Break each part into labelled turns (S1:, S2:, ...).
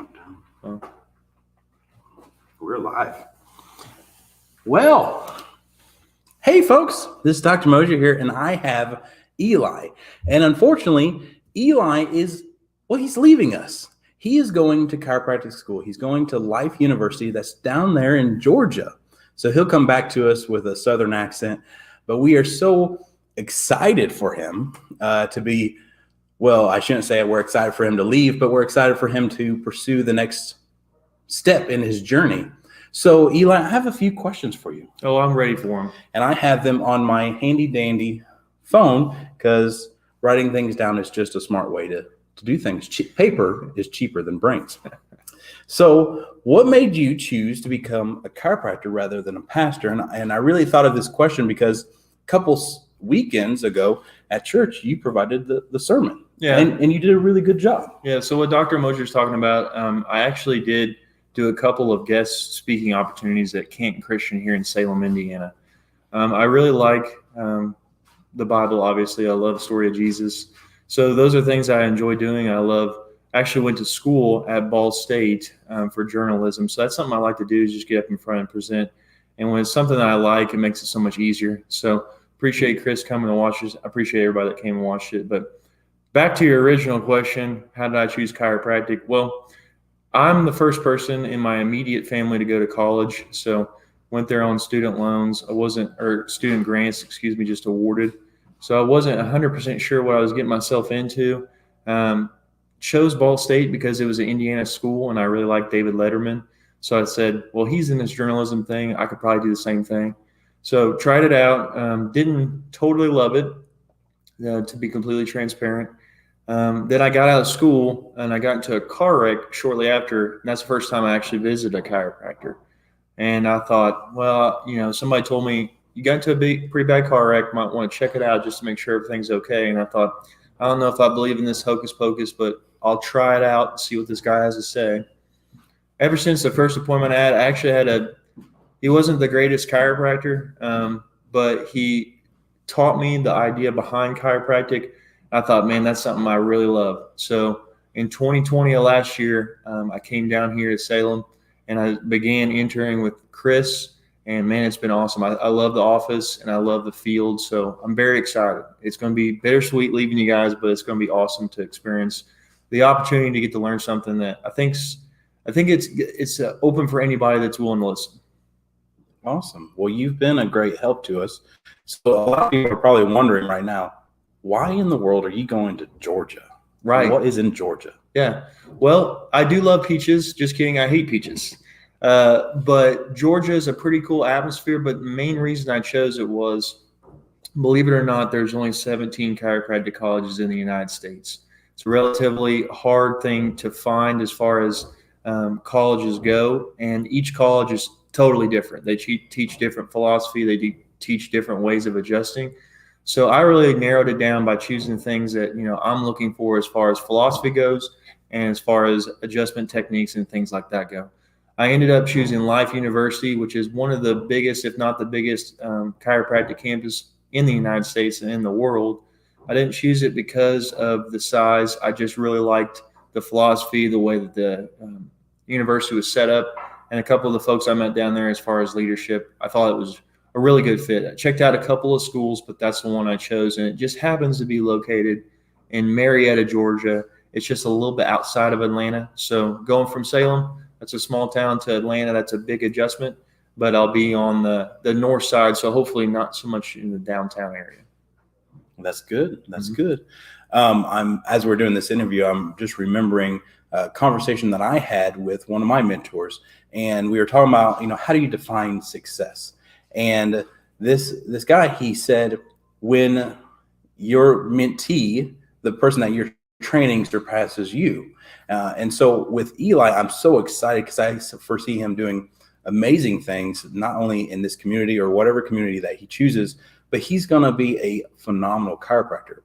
S1: countdown.
S2: Oh.
S1: We're live. Well, hey folks, this is Dr. Mosier here, and I have Eli. And unfortunately, Eli he's leaving us. He is going to chiropractic school. He's going to Life University that's down there in Georgia. So he'll come back to us with a Southern accent, but we are so excited for him to be, well, I shouldn't say we're excited for him to leave, but we're excited for him to pursue the next step in his journey. So Eli, I have a few questions for you.
S2: Oh, I'm ready for them.
S1: And I have them on my handy dandy phone because writing things down is just a smart way to do things. Paper is cheaper than brains. So what made you choose to become a chiropractor rather than a pastor? And I really thought of this question because a couple weekends ago at church, you provided the sermon.
S2: Yeah.
S1: And you did a really good job.
S2: Yeah. So what Dr. Mosier is talking about, I actually did do a couple of guest speaking opportunities at Canton Christian here in Salem, Indiana. I really like the Bible, obviously. I love the story of Jesus. So those are things I enjoy doing. Actually went to school at Ball State for journalism. So that's something I like to do is just get up in front and present. And when it's something that I like, it makes it so much easier. So appreciate Chris coming to watch this. I appreciate everybody that came and watched it. But back to your original question, how did I choose chiropractic? Well, I'm the first person in my immediate family to go to college. So went there on student loans. Student grants, just awarded. So I wasn't 100% sure what I was getting myself into. Chose Ball State because it was an Indiana school and I really liked David Letterman. So I said, well, he's in this journalism thing. I could probably do the same thing. So tried it out. Didn't totally love it, to be completely transparent. Then I got out of school and I got into a car wreck shortly after. And that's the first time I actually visited a chiropractor. And I thought, well, somebody told me you got into a pretty bad car wreck. Might want to check it out just to make sure everything's okay. And I thought, I don't know if I believe in this hocus pocus, but I'll try it out and see what this guy has to say. Ever since the first appointment I actually he wasn't the greatest chiropractor, but he taught me the idea behind chiropractic. I thought, man, that's something I really love. So in 2020 of last year, I came down here to Salem and I began interning with Chris. And man, it's been awesome. I love the office and I love the field. So I'm very excited. It's going to be bittersweet leaving you guys, but it's going to be awesome to experience the opportunity to get to learn something that I think it's open for anybody that's willing to listen.
S1: Awesome. Well, you've been a great help to us. So a lot of people are probably wondering right now, why in the world are you going to Georgia?
S2: Right.
S1: What is in Georgia?
S2: Yeah. Well, I do love peaches. Just kidding. I hate peaches. But Georgia is a pretty cool atmosphere. But the main reason I chose it was, believe it or not, there's only 17 chiropractic colleges in the United States. It's a relatively hard thing to find as far as colleges go. And each college is totally different. They teach different philosophy. They teach different ways of adjusting. So I really narrowed it down by choosing things that, I'm looking for as far as philosophy goes and as far as adjustment techniques and things like that go. I ended up choosing Life University, which is one of the biggest, if not the biggest, chiropractic campus in the United States and in the world. I didn't choose it because of the size. I just really liked the philosophy, the way that the university was set up, and a couple of the folks I met down there as far as leadership. I thought it was a really good fit. I checked out a couple of schools, but that's the one I chose, and it just happens to be located in Marietta, Georgia. It's just a little bit outside of Atlanta. So going from Salem, that's a small town, to Atlanta, that's a big adjustment, but I'll be on the north side, so hopefully not so much in the downtown area.
S1: That's good. That's good. As we're doing this interview, I'm just remembering a conversation that I had with one of my mentors, and we were talking about, how do you define success? And this guy, he said, when your mentee, the person that you're training, surpasses you. And so with Eli, I'm so excited because I foresee him doing amazing things, not only in this community or whatever community that he chooses, but he's going to be a phenomenal chiropractor.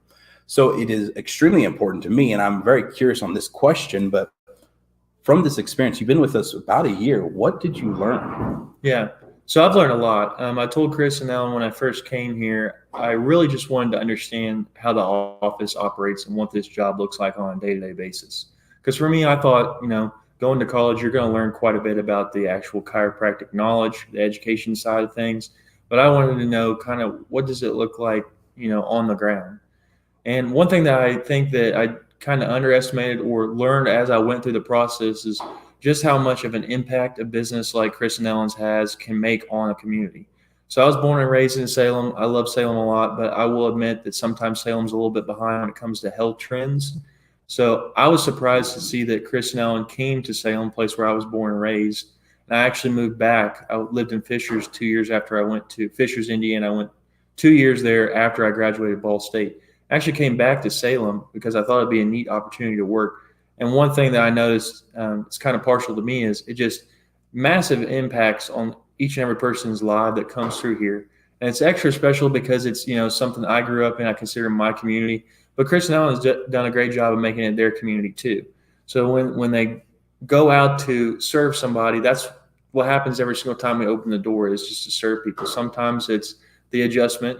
S1: So it is extremely important to me, and I'm very curious on this question, but from this experience, you've been with us about a year. What did you learn?
S2: Yeah. So I've learned a lot. I told Chris and Ellen when I first came here, I really just wanted to understand how the office operates and what this job looks like on a day-to-day basis. Because for me, I thought, going to college, you're going to learn quite a bit about the actual chiropractic knowledge, the education side of things. But I wanted to know kind of what does it look like, on the ground. And one thing that I think that I kind of underestimated or learned as I went through the process is just how much of an impact a business like Chris and Ellen's can make on a community. So I was born and raised in Salem. I love Salem a lot, but I will admit that sometimes Salem's a little bit behind when it comes to health trends. So I was surprised to see that Chris and Ellen came to Salem, place where I was born and raised. And I actually moved back. I lived in Fishers 2 years after I went to Fishers, Indiana. I went 2 years there after I graduated Ball State. I actually came back to Salem because I thought it'd be a neat opportunity to work. And one thing that I noticed, it's kind of partial to me, is it just massive impacts on each and every person's life that comes through here. And it's extra special because it's, something I grew up in, I consider my community. But Chris and Ellen has done a great job of making it their community too. So when they go out to serve somebody, that's what happens every single time we open the door, is just to serve people. Sometimes it's the adjustment,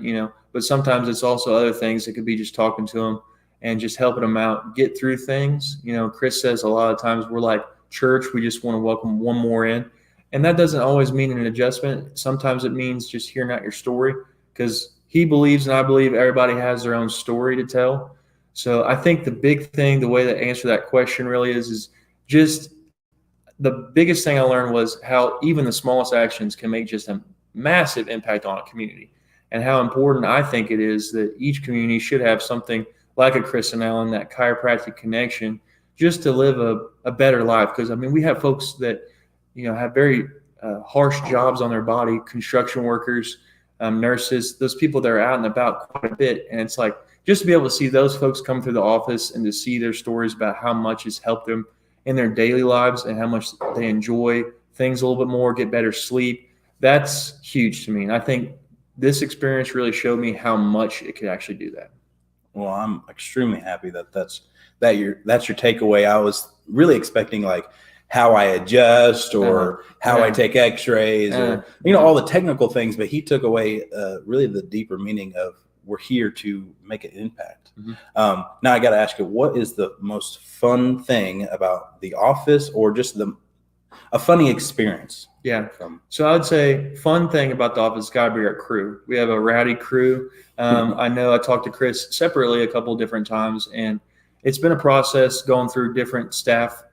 S2: but sometimes it's also other things. It could be just talking to them and just helping them out, get through things. Chris says a lot of times we're like church. We just want to welcome one more in. And that doesn't always mean an adjustment. Sometimes it means just hearing out your story, because he believes, and I believe, everybody has their own story to tell. So I think the big thing, the way to answer that question really is just the biggest thing I learned was how even the smallest actions can make just a massive impact on a community, and how important I think it is that each community should have something like a Chris and Ellen, that chiropractic connection, just to live a better life. Because, we have folks that, have very harsh jobs on their body, construction workers, nurses, those people that are out and about quite a bit. And it's like, just to be able to see those folks come through the office and to see their stories about how much it's helped them in their daily lives and how much they enjoy things a little bit more, get better sleep, that's huge to me. And I think this experience really showed me how much it could actually do that.
S1: Well, I'm extremely happy that's your takeaway. I was really expecting like how I adjust or how I take x-rays or, all the technical things, but he took away really the deeper meaning of we're here to make an impact. Mm-hmm. Now I got to ask you, what is the most fun thing about the office, or just a funny experience?
S2: Yeah. So I would say fun thing about the office got to be our crew. We have a rowdy crew. I know I talked to Chris separately a couple of different times, and it's been a process going through different staff.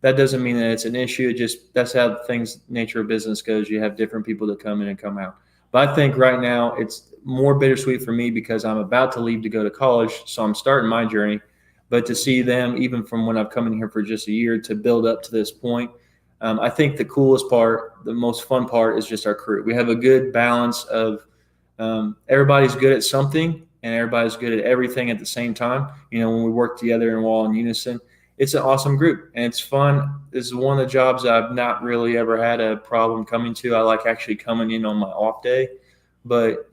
S2: That doesn't mean that it's an issue. That's how nature of business goes. You have different people that come in and come out. But I think right now it's more bittersweet for me because I'm about to leave to go to college. So I'm starting my journey. But to see them, even from when I've come in here for just a year, to build up to this point, I think the coolest part, the most fun part, is just our crew. We have a good balance of everybody's good at something and everybody's good at everything at the same time. When we work together and we're all in unison, it's an awesome group and it's fun. This is one of the jobs I've not really ever had a problem coming to. I like actually coming in on my off day, but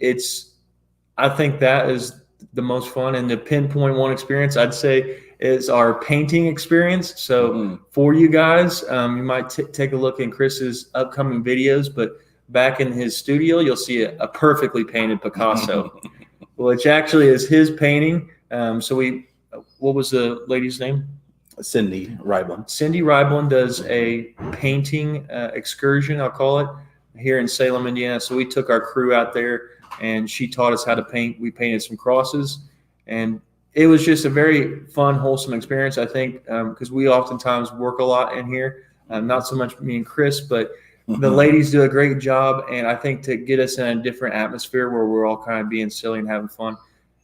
S2: I think that is the most fun. And the pinpoint one experience I'd say is our painting experience. So for you guys, you might take a look in Chris's upcoming videos, but back in his studio, you'll see a perfectly painted Picasso, which actually is his painting. What was the lady's name?
S1: Cindy Ryblin.
S2: Cindy Ryblin does a painting excursion, I'll call it, here in Salem, Indiana. So we took our crew out there and she taught us how to paint. We painted some crosses, and it was just a very fun, wholesome experience, I think, because we oftentimes work a lot in here. Not so much me and Chris, but the ladies do a great job. And I think to get us in a different atmosphere where we're all kind of being silly and having fun,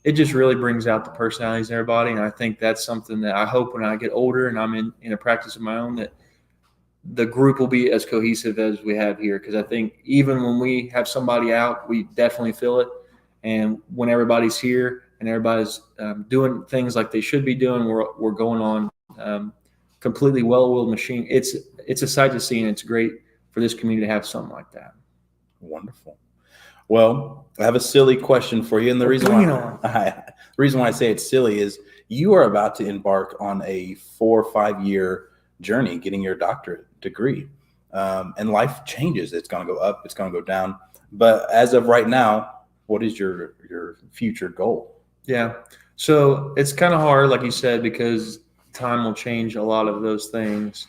S2: it just really brings out the personalities in everybody. And I think that's something that I hope when I get older and I'm in a practice of my own, that the group will be as cohesive as we have here. Because I think even when we have somebody out, we definitely feel it. And when everybody's here and everybody's doing things like they should be doing, we're going on completely well-oiled machine. It's a sight to see, and it's great for this community to have something like that.
S1: Wonderful. Well, I have a silly question for you, and the reason why I say it's silly is you are about to embark on a 4 or 5 year journey getting your doctorate degree, and life changes. It's going to go up, it's going to go down. But as of right now, what is your future goal?
S2: Yeah, so it's kind of hard, like you said, because time will change a lot of those things.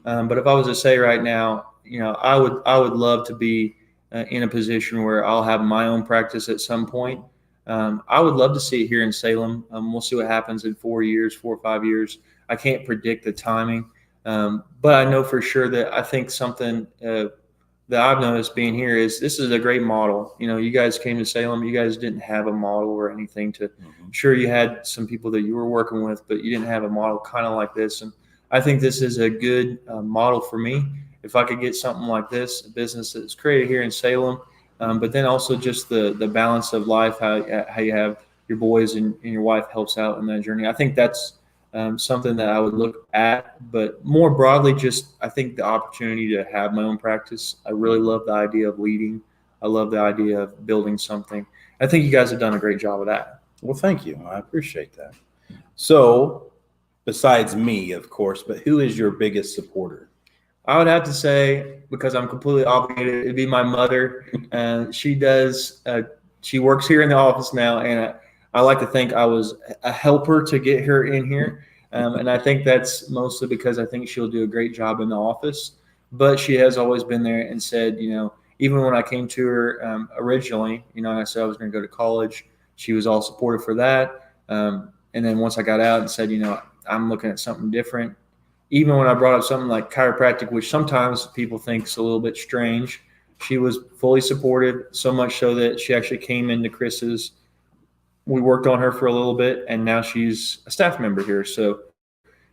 S2: But if I was to say right now, I would love to be in a position where I'll have my own practice at some point. I would love to see it here in Salem. We'll see what happens in 4 years, 4 or 5 years. I can't predict the timing, but I know for sure that I think something that I've noticed being here is this is a great model. You guys came to Salem. You guys didn't have a model or anything to. Sure, you had some people that you were working with, but you didn't have a model kind of like this. And I think this is a good model for me. If I could get something like this, a business that's created here in Salem, but then also just the balance of life, how you have your boys and your wife helps out in that journey. I think that's something that I would look at, but more broadly, just I think the opportunity to have my own practice. I really love the idea of leading. I love the idea of building something. I think you guys have done a great job of that.
S1: Well, thank you. I appreciate that. So, besides me, of course, but who is your biggest supporter?
S2: I would have to say, because I'm completely obligated, it'd be my mother. She works here in the office now, and I like to think I was a helper to get her in here. And I think that's mostly because I think she'll do a great job in the office. But she has always been there and said, even when I came to her originally, and I said I was going to go to college, she was all supportive for that. And then once I got out and said, I'm looking at something different, even when I brought up something like chiropractic, which sometimes people think is a little bit strange, she was fully supportive, so much so that she actually came into Chris's. We worked on her for a little bit, and now she's a staff member here. So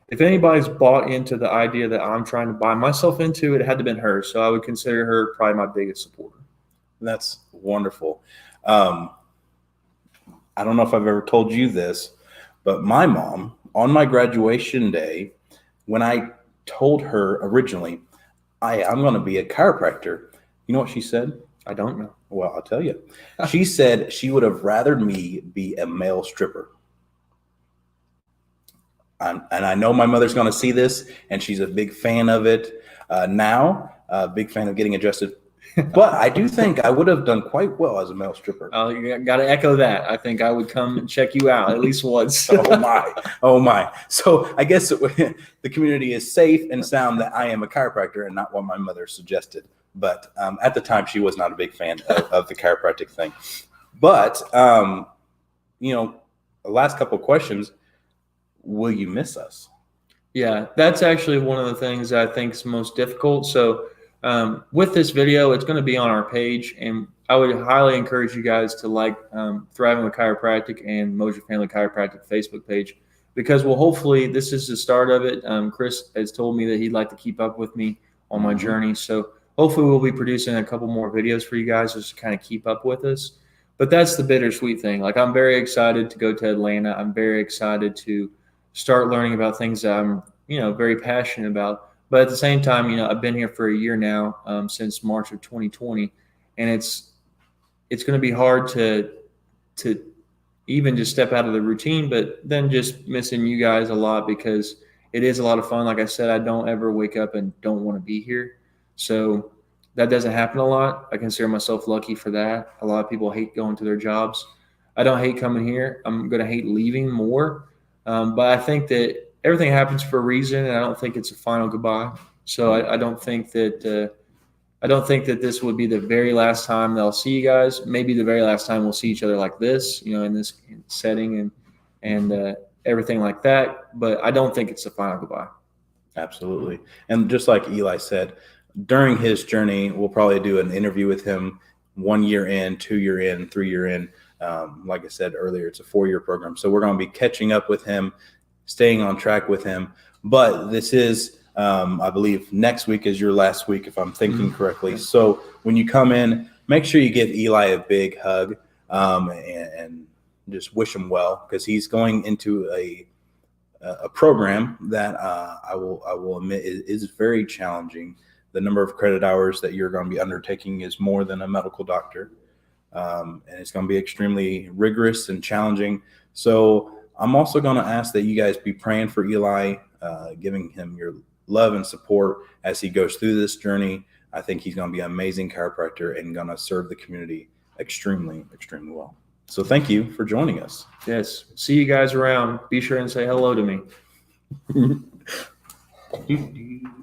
S2: if anybody's bought into the idea that I'm trying to buy myself into, it had to have been her. So I would consider her probably my biggest supporter.
S1: That's wonderful. I don't know if I've ever told you this, but my mom, on my graduation day, when I told her originally, I'm going to be a chiropractor, you know what she said?
S2: I don't know.
S1: Well, I'll tell you. She said she would have rather me be a male stripper. And I know my mother's going to see this, and she's a big fan of it now, a big fan of getting adjusted. But I do think I would have done quite well as a male stripper.
S2: You got to echo that. I think I would come and check you out at least once.
S1: Oh my. So I guess the community is safe and sound that I am a chiropractor and not what my mother suggested. But at the time, she was not a big fan of the chiropractic thing. But, the last couple of questions, will you miss us?
S2: Yeah, that's actually one of the things that I think is most difficult. So with this video, it's going to be on our page, and I would highly encourage you guys to like Thriving with Chiropractic and Mosier Family Chiropractic Facebook page, because hopefully this is the start of it. Chris has told me that he'd like to keep up with me on my journey. So hopefully we'll be producing a couple more videos for you guys just to kind of keep up with us. But that's the bittersweet thing. Like, I'm very excited to go to Atlanta. I'm very excited to start learning about things that I'm, very passionate about. But at the same time, I've been here for a year now, since March of 2020, and it's going to be hard to even just step out of the routine, but then just missing you guys a lot, because it is a lot of fun. Like I said, I don't ever wake up and don't want to be here. So that doesn't happen a lot. I consider myself lucky for that. A lot of people hate going to their jobs. I don't hate coming here. I'm going to hate leaving more. But I think that everything happens for a reason, and I don't think it's a final goodbye. So I don't think that this would be the very last time that I'll see you guys. Maybe the very last time we'll see each other like this, in this setting and everything like that. But I don't think it's the final goodbye.
S1: Absolutely. And just like Eli said, during his journey, we'll probably do an interview with him 1 year in, 2 year in, 3 year in. Like I said earlier, it's a 4-year program. So we're going to be catching up with him, staying on track with him. But this is, I believe, next week is your last week, if I'm thinking correctly. So when you come in, make sure you give Eli a big hug and just wish him well, because he's going into a program that I will admit is very challenging. The number of credit hours that you're going to be undertaking is more than a medical doctor. And it's going to be extremely rigorous and challenging. So I'm also going to ask that you guys be praying for Eli, giving him your love and support as he goes through this journey. I think he's going to be an amazing chiropractor and going to serve the community extremely, extremely well. So thank you for joining us.
S2: Yes. See you guys around. Be sure and say hello to me.
S1: Do, do.